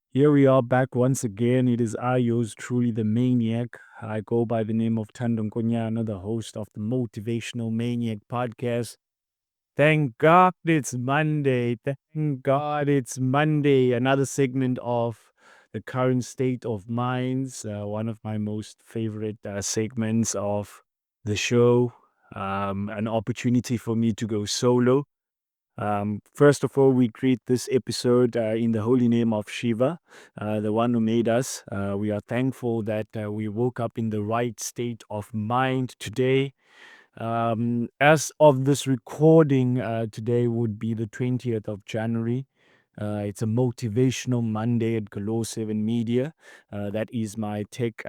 Here we are back once again. It is I, yours truly, the Maniac. I go by the name of Thando Nkonyana, the host of the Motivational Maniac podcast. Thank God it's Monday. Thank God it's Monday. Another segment of the current state of minds. One of my most favorite segments of the show. An opportunity for me to go solo. First of all, we greet this episode in the holy name of Shiva, the one who made us. We are thankful that we woke up in the right state of mind today. As of this recording, today would be the 20th of January. It's a motivational Monday at Glow 7 Media. That is my tech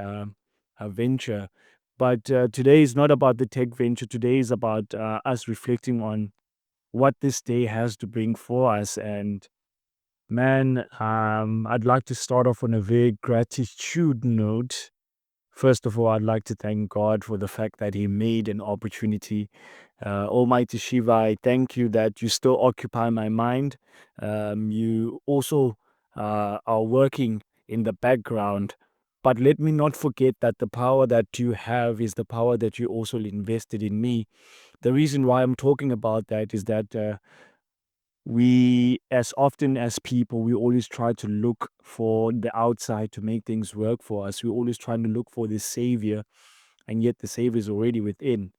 venture. But today is not about the tech venture. Today is about us reflecting on what this day has to bring for us. And man, I'd like to start off on a very gratitude note. First of all, I'd like to thank God for the fact that He made an opportunity. Almighty Shiva, I thank you that you still occupy my mind. You also are working in the background. But let me not forget that the power that you have is the power that you also invested in me. The reason why I'm talking about that is that we, as often as people, we always try to look for the outside to make things work for us. We always trying to look for this savior, and yet the savior is already within.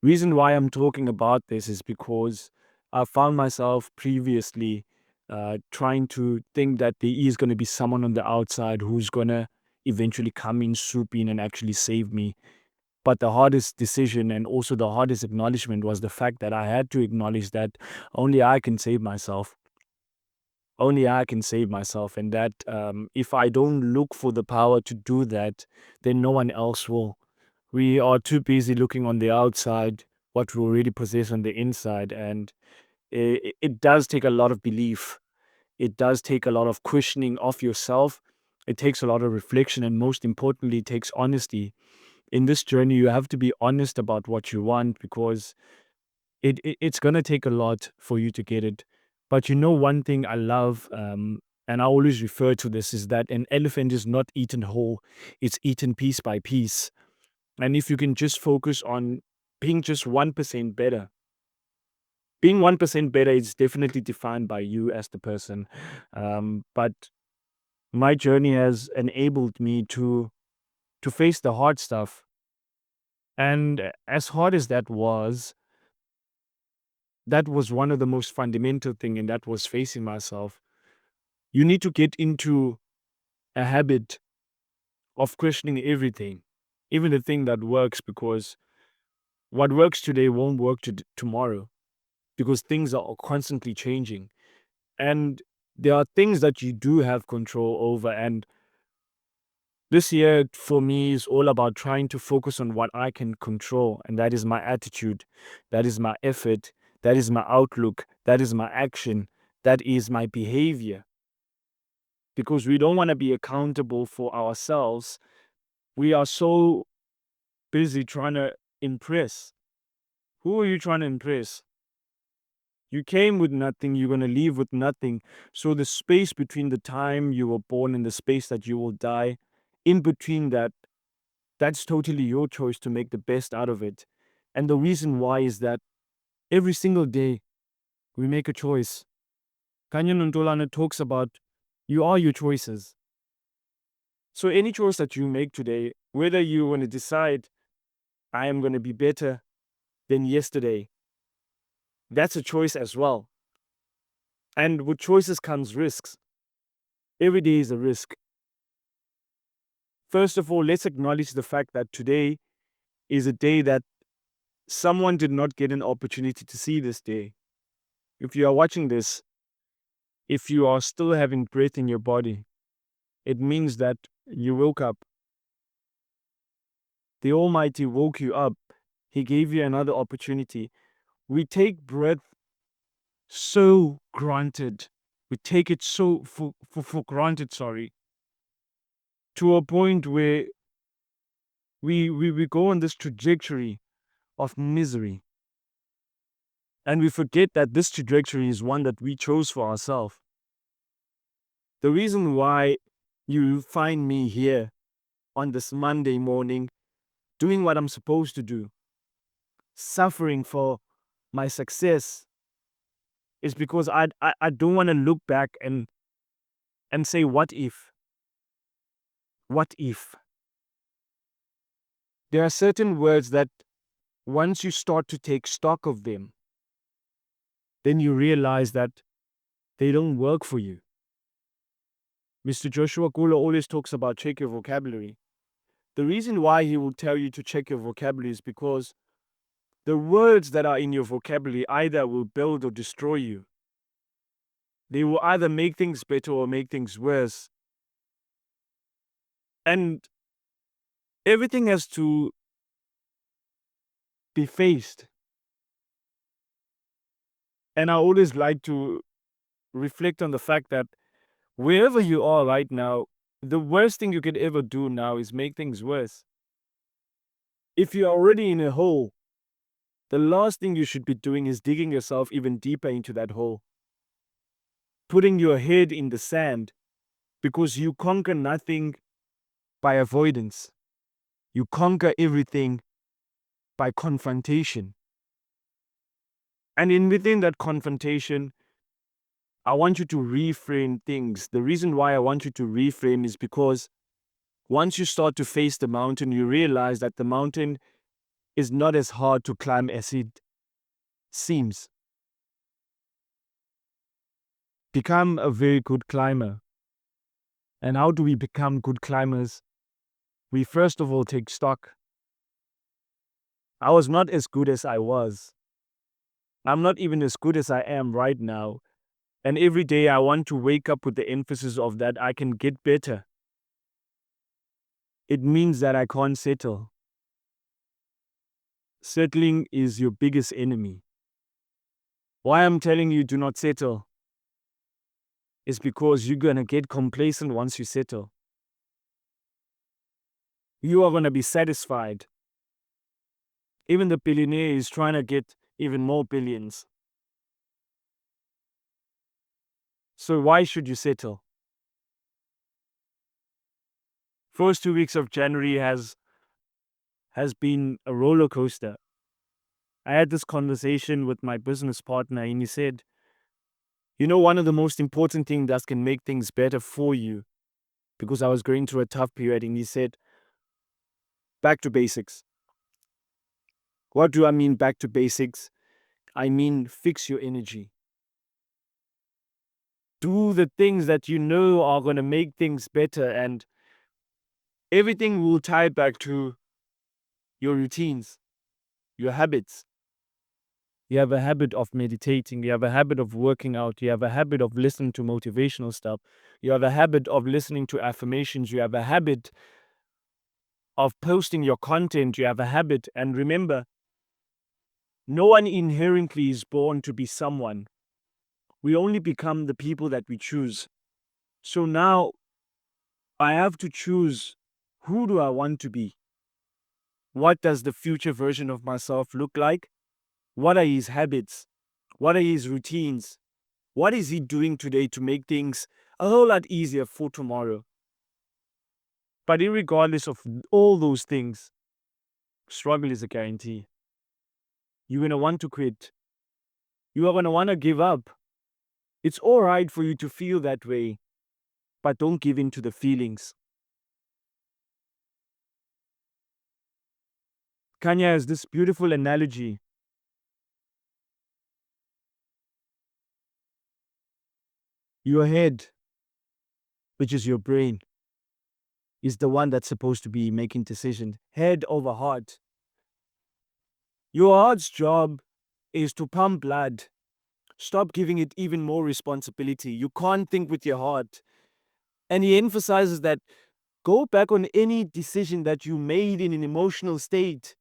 Reason why I'm talking about this is because I found myself previously trying to think that there is going to be someone on the outside who's going to eventually come in, swoop in, and actually save me. But the hardest decision and also the hardest acknowledgement was the fact that I had to acknowledge that only I can save myself. Only I can save myself. And that if I don't look for the power to do that, then no one else will. We are too busy looking on the outside, what we already possess on the inside. And it does take a lot of belief. It does take a lot of questioning of yourself. It takes a lot of reflection. And most importantly, it takes honesty. In this journey, you have to be honest about what you want because it's gonna take a lot for you to get it. But you know, one thing I love, and I always refer to this, is that an elephant is not eaten whole; it's eaten piece by piece. And if you can just focus on being just 1% better, being 1% better is definitely defined by you as the person. But my journey has enabled me to face the hard stuff, and as hard as that was one of the most fundamental thing, and that was facing myself. You need to get into a habit of questioning everything, even the thing that works, because what works today won't work tomorrow, because things are constantly changing. And there are things that you do have control over. And this year for me is all about trying to focus on what I can control. And that is my attitude, that is my effort, that is my outlook, that is my action, that is my behavior. Because we don't want to be accountable for ourselves. We are so busy trying to impress. Who are you trying to impress? You came with nothing, you're going to leave with nothing. So the space between the time you were born and the space that you will die, in between that, that's totally your choice to make the best out of it. And the reason why is that every single day we make a choice. Kanyan Ntolana talks about you are your choices. So any choice that you make today, whether you want to decide I am going to be better than yesterday, that's a choice as well. And with choices comes risks. Every day is a risk. First of all, let's acknowledge the fact that today is a day that someone did not get an opportunity to see this day. If you are watching this, if you are still having breath in your body, it means that you woke up. The Almighty woke you up. He gave you another opportunity. We take breath so granted. We take it so for granted, sorry, to a point where we go on this trajectory of misery. And we forget that this trajectory is one that we chose for ourselves. The reason why you find me here on this Monday morning doing what I'm supposed to do, suffering for my success, is because I don't want to look back and say, what if? What if? There are certain words that once you start to take stock of them, then you realize that they don't work for you. Mr. Joshua Kula always talks about check your vocabulary. The reason why he will tell you to check your vocabulary is because the words that are in your vocabulary either will build or destroy you. They will either make things better or make things worse. And everything has to be faced. And I always like to reflect on the fact that wherever you are right now, the worst thing you could ever do now is make things worse. If you're already in a hole, the last thing you should be doing is digging yourself even deeper into that hole, putting your head in the sand, because you conquer nothing by avoidance. You conquer everything by confrontation. And within that confrontation, I want you to reframe things. The reason why I want you to reframe is because once you start to face the mountain, you realize that the mountain is not as hard to climb as it seems. Become a very good climber. And how do we become good climbers? We first of all take stock. I was not as good as I was. I'm not even as good as I am right now. And every day I want to wake up with the emphasis of that I can get better. It means that I can't settle. Settling is your biggest enemy. Why I'm telling you do not settle is because you're going to get complacent once you settle. You are going to be satisfied. Even the billionaire is trying to get even more billions. So why should you settle? First 2 weeks of January has been a roller coaster. I had this conversation with my business partner and he said, you know, one of the most important things that can make things better for you, because I was going through a tough period, and he said, back to basics. What do I mean back to basics? I mean fix your energy. Do the things that you know are going to make things better, and everything will tie back to your routines, your habits. You have a habit of meditating. You have a habit of working out. You have a habit of listening to motivational stuff. You have a habit of listening to affirmations. You have a habit of posting your content. You have a habit. And remember, no one inherently is born to be someone. We only become the people that we choose. So now I have to choose, who do I want to be? What does the future version of myself look like? What are his habits? What are his routines? What is he doing today to make things a whole lot easier for tomorrow? But irregardless of all those things, struggle is a guarantee. You're going to want to quit. You are going to want to give up. It's all right for you to feel that way, but don't give in to the feelings. Kanya has this beautiful analogy. Your head, which is your brain, is the one that's supposed to be making decisions. Head over heart. Your heart's job is to pump blood. Stop giving it even more responsibility. You can't think with your heart. And he emphasizes that go back on any decision that you made in an emotional state.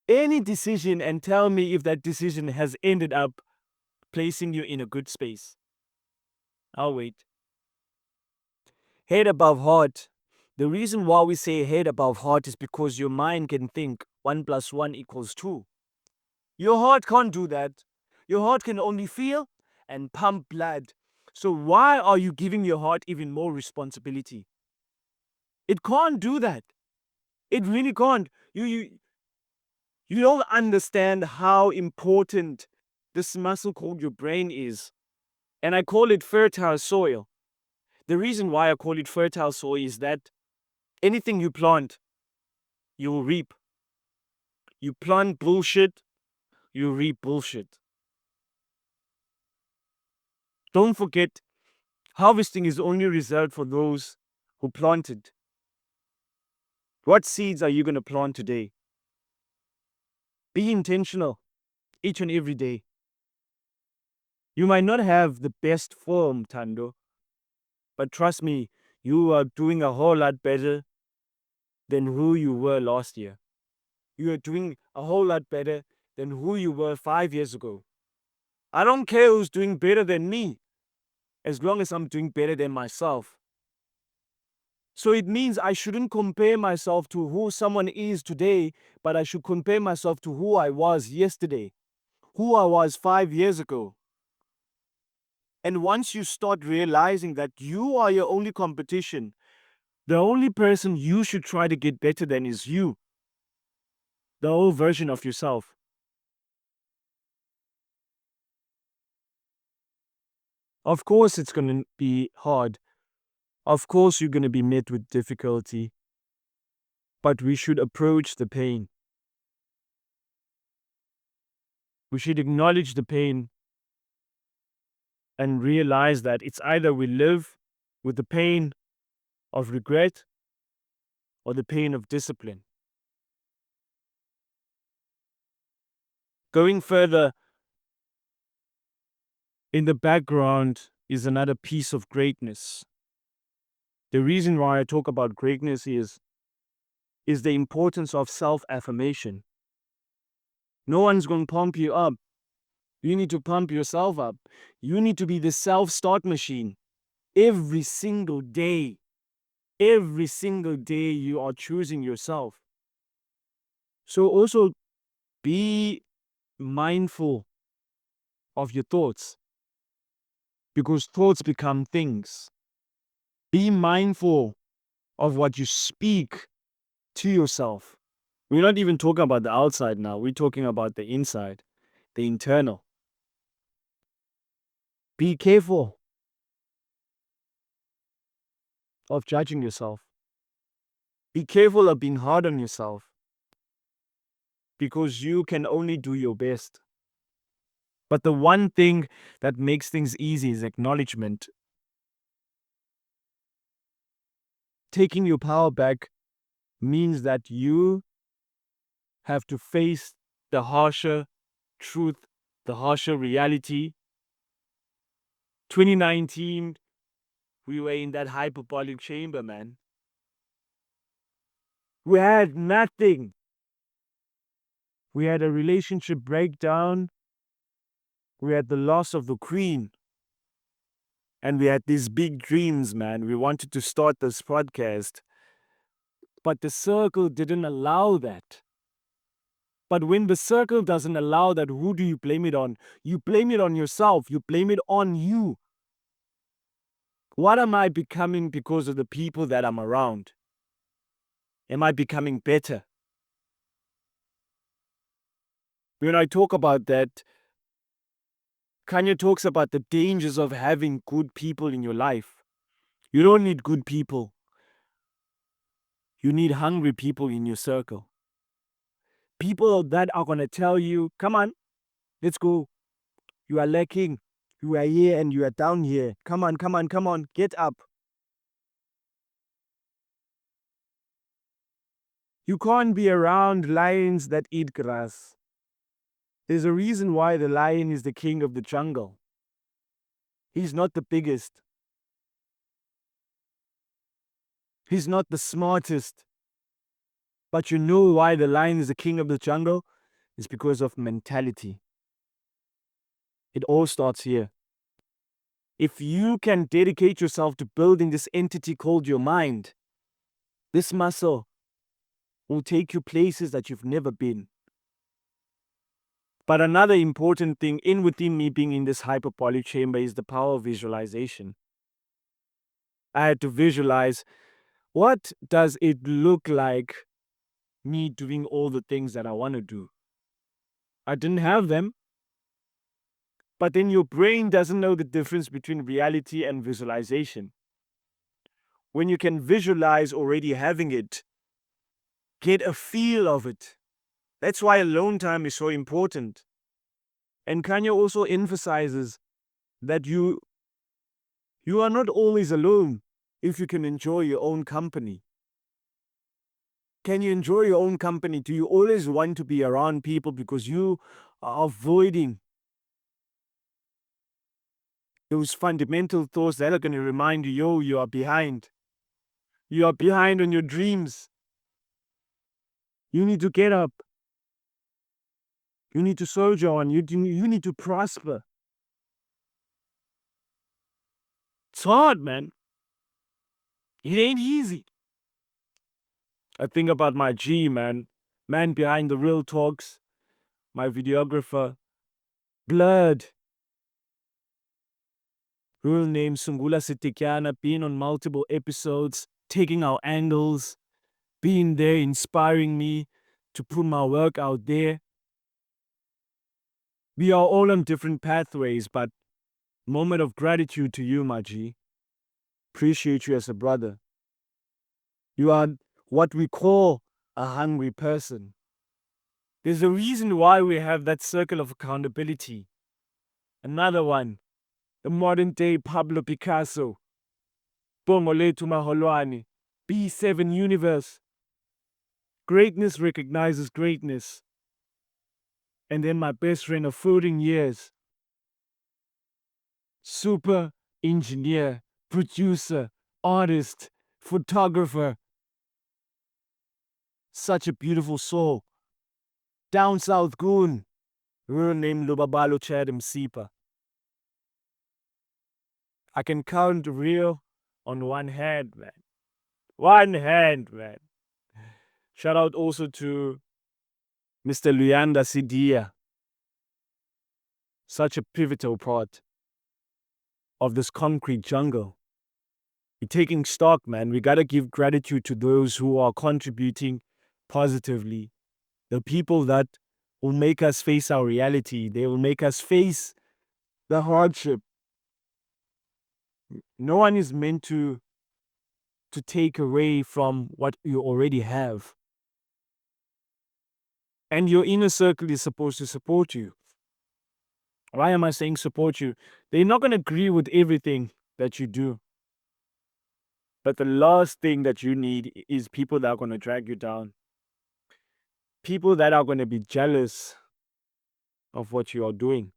Any decision, and tell me if that decision has ended up placing you in a good space. I'll wait. Head above heart. The reason why we say head above heart is because your mind can think 1 + 1 = 2. Your heart can't do that. Your heart can only feel and pump blood. So why are you giving your heart even more responsibility? It can't do that. It really can't. You don't understand how important this muscle called your brain is. And I call it fertile soil. The reason why I call it fertile soil is that anything you plant, you will reap. You plant bullshit, you reap bullshit. Don't forget, harvesting is only reserved for those who planted. What seeds are you going to plant today? Be intentional each and every day. You might not have the best form, Thando, but trust me, you are doing a whole lot better than who you were last year. You are doing a whole lot better than who you were 5 years ago. I don't care who's doing better than me, as long as I'm doing better than myself. So it means I shouldn't compare myself to who someone is today, but I should compare myself to who I was yesterday, who I was 5 years ago. And once you start realizing that you are your only competition, the only person you should try to get better than is you, the old version of yourself. Of course, it's going to be hard. Of course, you're going to be met with difficulty. But we should approach the pain. We should acknowledge the pain and realize that it's either we live with the pain of regret or the pain of discipline. Going further, in the background is another piece of greatness. The reason why I talk about greatness is the importance of self-affirmation. No one's going to pump you up. You need to pump yourself up. You need to be the self-start machine. Every single day you are choosing yourself. So also be mindful of your thoughts, because thoughts become things. Be mindful of what you speak to yourself. We're not even talking about the outside now. We're talking about the inside, the internal. Be careful of judging yourself. Be careful of being hard on yourself, because you can only do your best. But the one thing that makes things easy is acknowledgement. Taking your power back means that you have to face the harsher truth, the harsher reality. 2019, we were in that hyperbolic chamber, man. We had nothing. We had a relationship breakdown. We had the loss of the queen. And we had these big dreams, man. We wanted to start this podcast. But the circle didn't allow that. But when the circle doesn't allow that, who do you blame it on? You blame it on yourself. You blame it on you. What am I becoming because of the people that I'm around? Am I becoming better? When I talk about that, Kanye talks about the dangers of having good people in your life. You don't need good people. You need hungry people in your circle. People that are going to tell you, come on, let's go. You are lacking. You are here and you are down here. Come on, come on, come on. Get up. You can't be around lions that eat grass. There's a reason why the lion is the king of the jungle. He's not the biggest. He's not the smartest. But you know why the lion is the king of the jungle? It's because of mentality. It all starts here. If you can dedicate yourself to building this entity called your mind, this muscle will take you places that you've never been. But another important thing in within me being in this hyperbolic chamber is the power of visualization. I had to visualize, what does it look like me doing all the things that I want to do? I didn't have them. But then your brain doesn't know the difference between reality and visualization. When you can visualize already having it, get a feel of it. That's why alone time is so important. And Kanye also emphasizes that you are not always alone if you can enjoy your own company. Can you enjoy your own company? Do you always want to be around people because you are avoiding those fundamental thoughts that are going to remind you, yo, you are behind. You are behind on your dreams. You need to get up. You need to soldier on. You need to prosper. It's hard, man. It ain't easy. I think about my G, man. Man behind the real talks. My videographer. Blood. Real name Sungula Sitikyana. Being on multiple episodes. Taking our angles. Being there, inspiring me to put my work out there. We are all on different pathways, but moment of gratitude to you, my G. Appreciate you as a brother. You are what we call a hungry person. There's a reason why we have that circle of accountability. Another one, the modern day Pablo Picasso, Bongoletu Maholwane, B7 Universe. Greatness recognizes greatness. And then my best friend of 14 years, super engineer, producer, artist, photographer. Such a beautiful soul. Down South Goon, real name Lubabalo Chad Msipa. I can count real on one hand, man. One hand, man. Shout out also to Mr. Luyanda Sidia. Such a pivotal part of this concrete jungle. We're taking stock, man. We gotta give gratitude to those who are contributing positively. The people that will make us face our reality. They will make us face the hardship. No one is meant to take away from what you already have. And your inner circle is supposed to support you. Why am I saying support you? They're not going to agree with everything that you do. But the last thing that you need is people that are going to drag you down. People that are going to be jealous of what you are doing.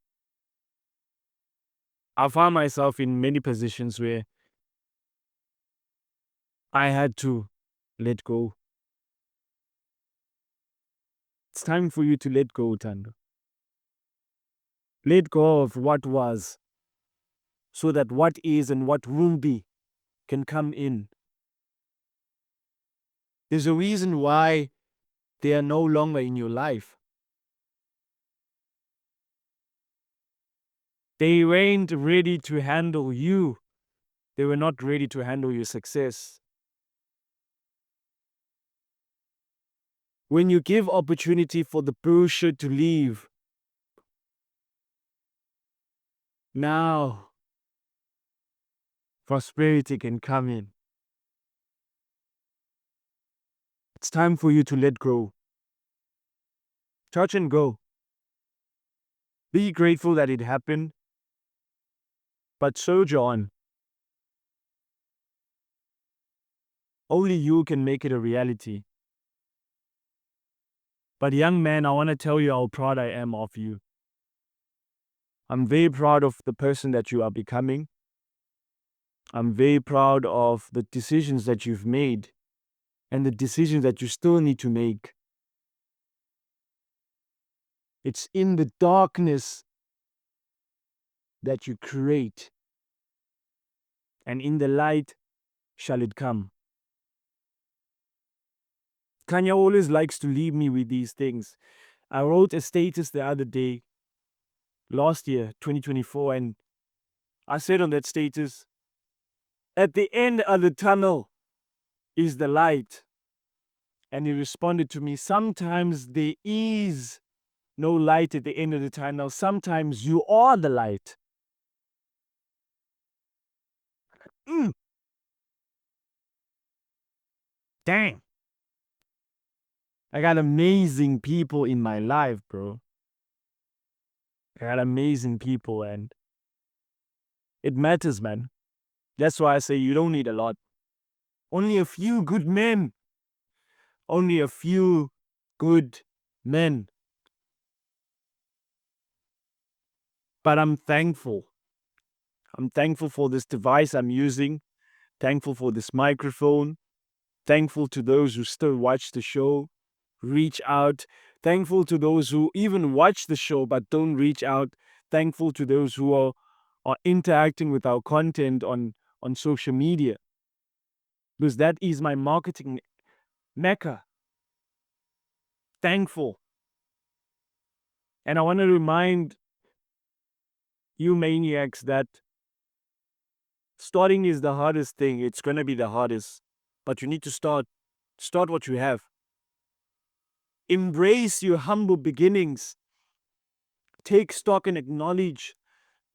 I found myself in many positions where I had to let go. It's time for you to let go, Thando. Let go of what was, so that what is and what will be can come in. There's a reason why they are no longer in your life. They weren't ready to handle you. They were not ready to handle your success. When you give opportunity for the bullshit to leave, now prosperity can come in. It's time for you to let go. Touch and go. Be grateful that it happened, but soldier on. Only you can make it a reality. But young man, I want to tell you how proud I am of you. I'm very proud of the person that you are becoming. I'm very proud of the decisions that you've made and the decisions that you still need to make. It's in the darkness that you create, and in the light shall it come. Kanye always likes to leave me with these things. I wrote a status the other day, last year, 2024, and I said on that status, at the end of the tunnel is the light. And he responded to me, sometimes there is no light at the end of the tunnel. Sometimes you are the light. Dang. I got amazing people in my life, bro. I got amazing people, and it matters, man. That's why I say you don't need a lot. Only a few good men. Only a few good men. But I'm thankful. I'm thankful for this device I'm using. Thankful for this microphone. Thankful to those who still watch the show, reach out. Thankful to those who even watch the show but don't reach out. Thankful to those who are interacting with our content on social media. Because that is my marketing mecca. Thankful. And I want to remind you maniacs that starting is the hardest thing. It's going to be the hardest. But you need to start. Start what you have. Embrace your humble beginnings. Take stock and acknowledge.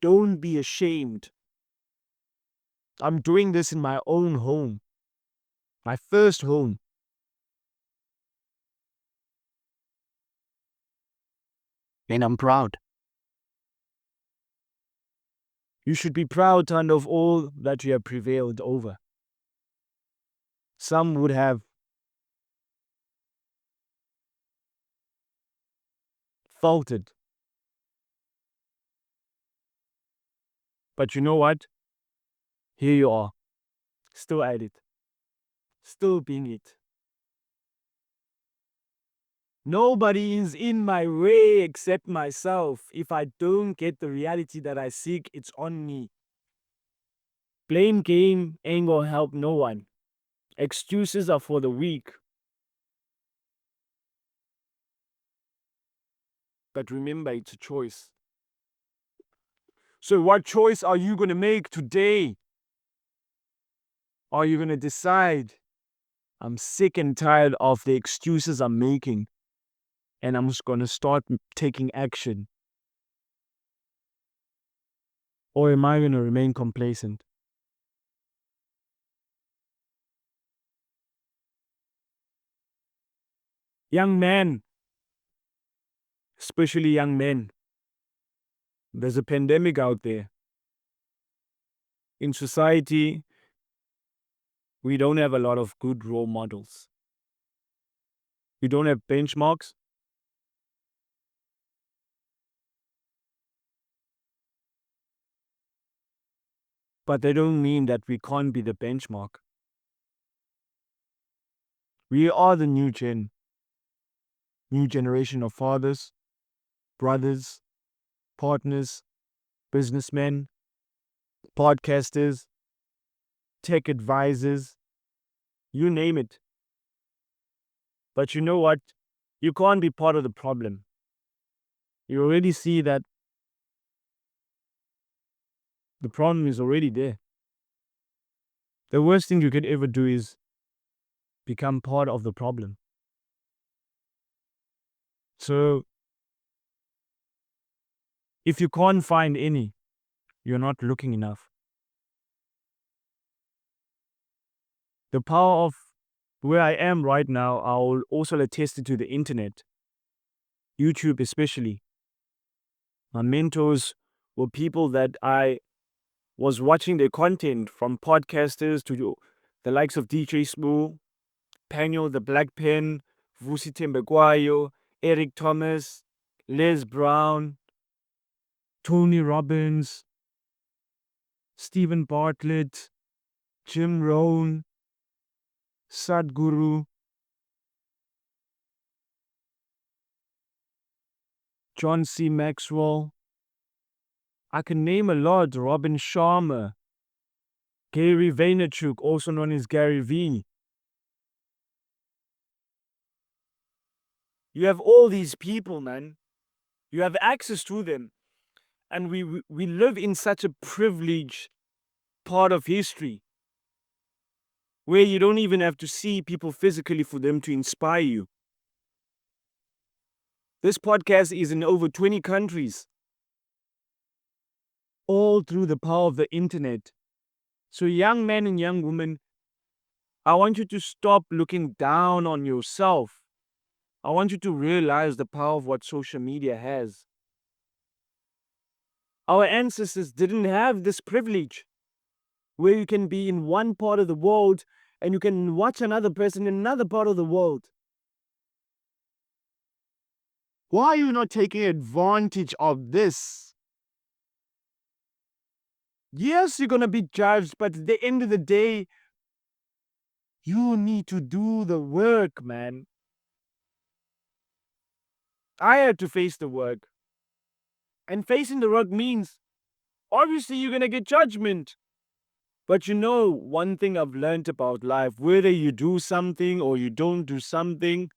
Don't be ashamed. I'm doing this in my own home. My first home. And I'm proud. You should be proud, Thando, of all that you have prevailed over. Some would have faltered. But you know what? Here you are. Still at it. Still being it. Nobody is in my way except myself. If I don't get the reality that I seek, it's on me. Blame game ain't gonna help no one. Excuses are for the weak. But remember, it's a choice. So what choice are you gonna make today? Are you gonna decide, I'm sick and tired of the excuses I'm making, and I'm just gonna start taking action? Or am I gonna remain complacent? Young men, especially young men, there's a pandemic out there. In society, we don't have a lot of good role models. We don't have benchmarks. But they don't mean that we can't be the benchmark. We are the new generation of fathers, brothers, partners, businessmen, podcasters, tech advisors, you name it. But you know what? You can't be part of the problem. You already see that the problem is already there. The worst thing you could ever do is become part of the problem. So, if you can't find any, you're not looking enough. The power of where I am right now, I'll also attest it to the internet, YouTube especially. My mentors were people that I was watching their content, from podcasters to the likes of DJ Smooth, Paniel the Black Pen, Vusi Tembekwayo, Eric Thomas, Les Brown, Tony Robbins, Stephen Bartlett, Jim Rohn, Sadhguru, John C. Maxwell. I can name a lot. Robin Sharma, Gary Vaynerchuk, also known as Gary V. You have all these people, man. You have access to them. And we live in such a privileged part of history where you don't even have to see people physically for them to inspire you. This podcast is in over 20 countries, all through the power of the internet. So, young men and young women, I want you to stop looking down on yourself. I want you to realize the power of what social media has. Our ancestors didn't have this privilege where you can be in one part of the world and you can watch another person in another part of the world. Why are you not taking advantage of this? Yes, you're going to be judged, but at the end of the day, you need to do the work, man. I had to face the work. And facing the work means, obviously, you're going to get judgment. But you know, one thing I've learned about life, whether you do something or you don't do something,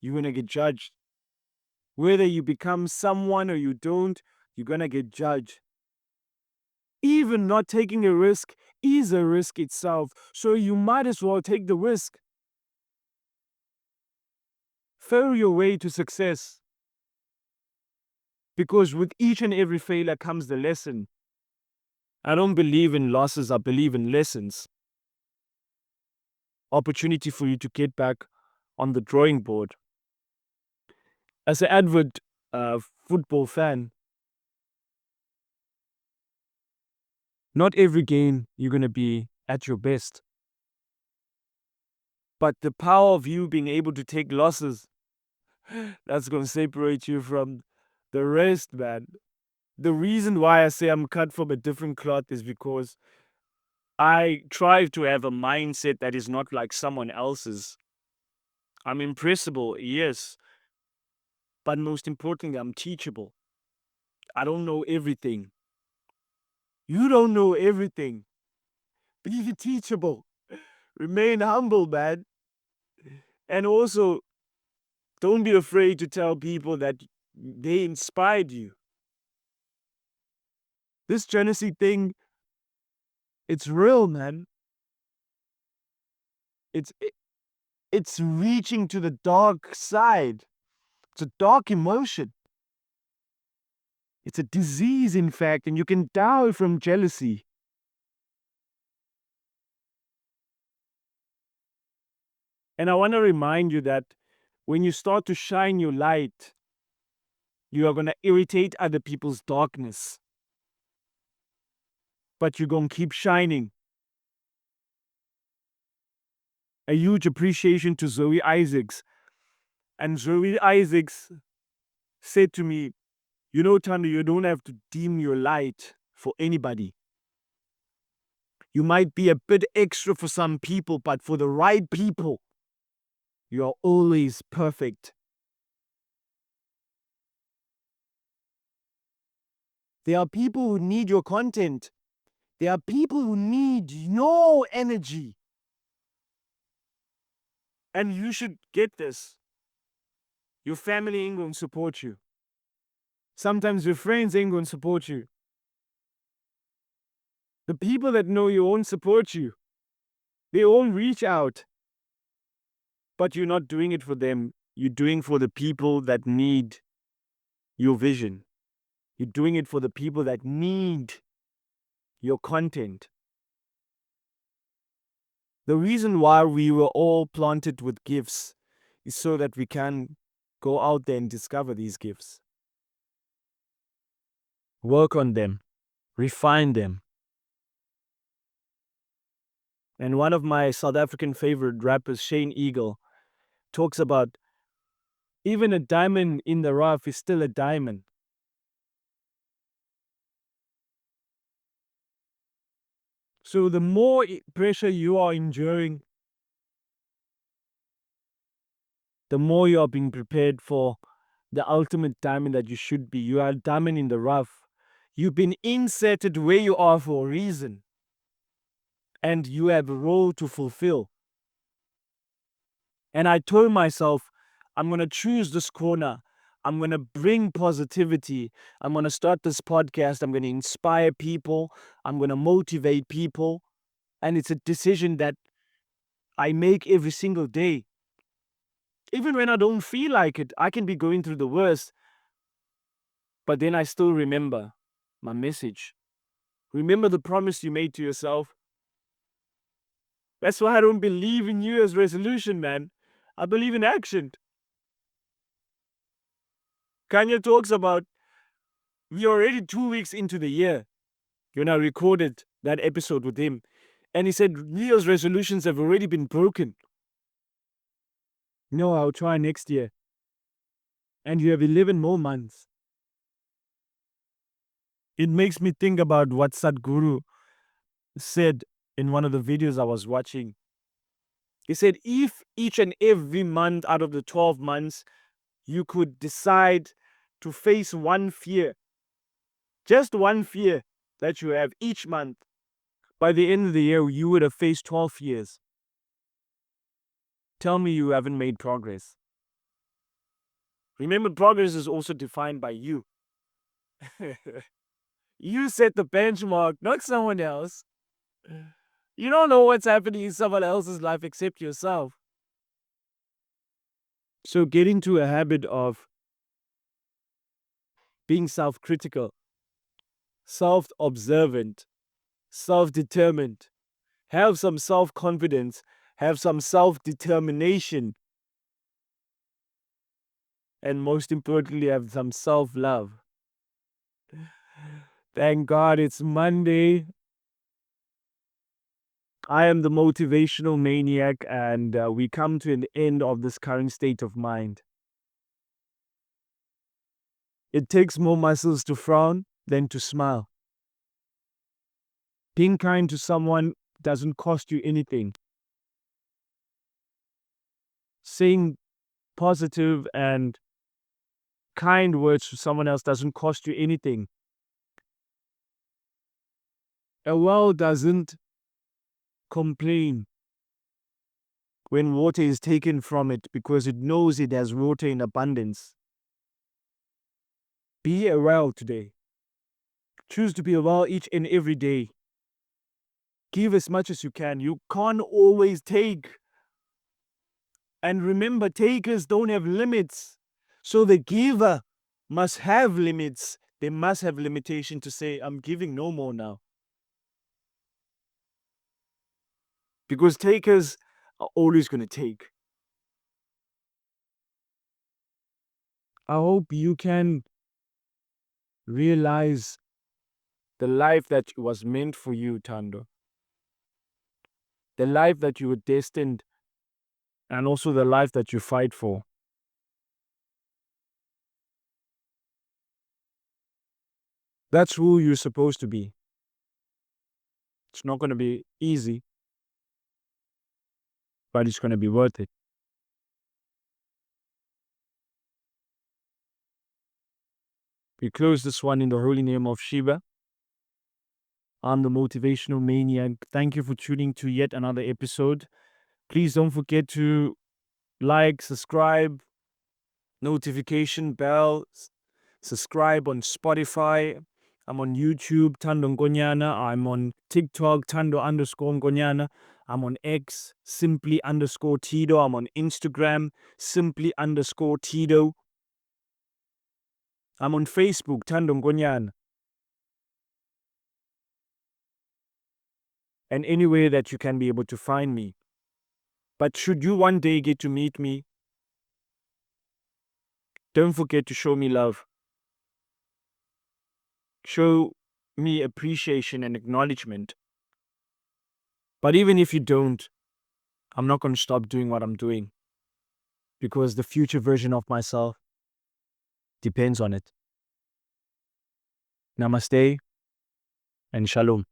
you're going to get judged. Whether you become someone or you don't, you're going to get judged. Even not taking a risk is a risk itself. So you might as well take the risk. Fail your way to success. Because with each and every failure comes the lesson. I don't believe in losses, I believe in lessons. Opportunity for you to get back on the drawing board. As an avid football fan, not every game you're going to be at your best. But the power of you being able to take losses, that's going to separate you from the rest, man. The reason why I say I'm cut from a different cloth is because I try to have a mindset that is not like someone else's. I'm impressible, yes. But most importantly, I'm teachable. I don't know everything. You don't know everything. Be teachable. Remain humble, man. And also, don't be afraid to tell people that they inspired you. This jealousy thing, it's real, man. It's reaching to the dark side. It's a dark emotion. It's a disease, in fact, and you can die from jealousy. And I want to remind you that when you start to shine your light, you are going to irritate other people's darkness. But you're going to keep shining. A huge appreciation to Zoe Isaacs. And Zoe Isaacs said to me, you know, Thando, you don't have to dim your light for anybody. You might be a bit extra for some people, but for the right people, you are always perfect. There are people who need your content. There are people who need your energy. And you should get this. Your family ain't going to support you. Sometimes your friends ain't going to support you. The people that know you won't support you. They won't reach out. But you're not doing it for them. You're doing for the people that need your vision. You're doing it for the people that need your content. The reason why we were all planted with gifts is so that we can go out there and discover these gifts. Work on them. Refine them. And one of my South African favorite rappers, Shane Eagle, talks about even a diamond in the rough is still a diamond. So the more pressure you are enduring, the more you are being prepared for the ultimate diamond that you should be. You are a diamond in the rough. You've been inserted where you are for a reason. And you have a role to fulfill. And I told myself, I'm going to choose this corner. I'm going to bring positivity. I'm going to start this podcast. I'm going to inspire people. I'm going to motivate people. And it's a decision that I make every single day. Even when I don't feel like it, I can be going through the worst. But then I still remember my message. Remember the promise you made to yourself. That's why I don't believe in New Year's resolution, man. I believe in action. Kanye talks about we're already 2 weeks into the year. When I recorded that episode with him, and he said New Year's resolutions have already been broken. No, I'll try next year. And you have 11 more months. It makes me think about what Sadhguru said in one of the videos I was watching. He said, if each and every month out of the 12 months, you could decide to face one fear, just one fear that you have each month, by the end of the year, you would have faced 12 fears. Tell me you haven't made progress. Remember, progress is also defined by you. You set the benchmark, not someone else. You don't know what's happening in someone else's life except yourself. So get into a habit of being self-critical, self-observant, self-determined. Have some self-confidence, have some self-determination, and most importantly, have some self-love. Thank God it's Monday. I am the Motivational Maniac, and we come to an end of this current state of mind. It takes more muscles to frown than to smile. Being kind to someone doesn't cost you anything. Saying positive and kind words to someone else doesn't cost you anything. A well doesn't complain when water is taken from it because it knows it has water in abundance. Be a well today. Choose to be a well each and every day. Give as much as you can. You can't always take. And remember, takers don't have limits. So the giver must have limits. They must have limitation to say, I'm giving no more now. Because takers are always going to take. I hope you can realize the life that was meant for you, Thando. The life that you were destined, and also the life that you fight for. That's who you're supposed to be. It's not going to be easy, but it's going to be worth it. We close this one in the holy name of Shiva. I'm the Motivational Maniac. Thank you for tuning to yet another episode. Please don't forget to like, subscribe, notification bell, subscribe on Spotify. I'm on YouTube, Thando Nkonyana. I'm on TikTok, Thando_Nkonyana. I'm on X, simply_Tito. I'm on Instagram, simply_Tito. I'm on Facebook, Thando Nkonyana. And anywhere that you can be able to find me. But should you one day get to meet me, don't forget to show me love. Show me appreciation and acknowledgement. But even if you don't, I'm not going to stop doing what I'm doing. Because the future version of myself depends on it. Namaste and shalom.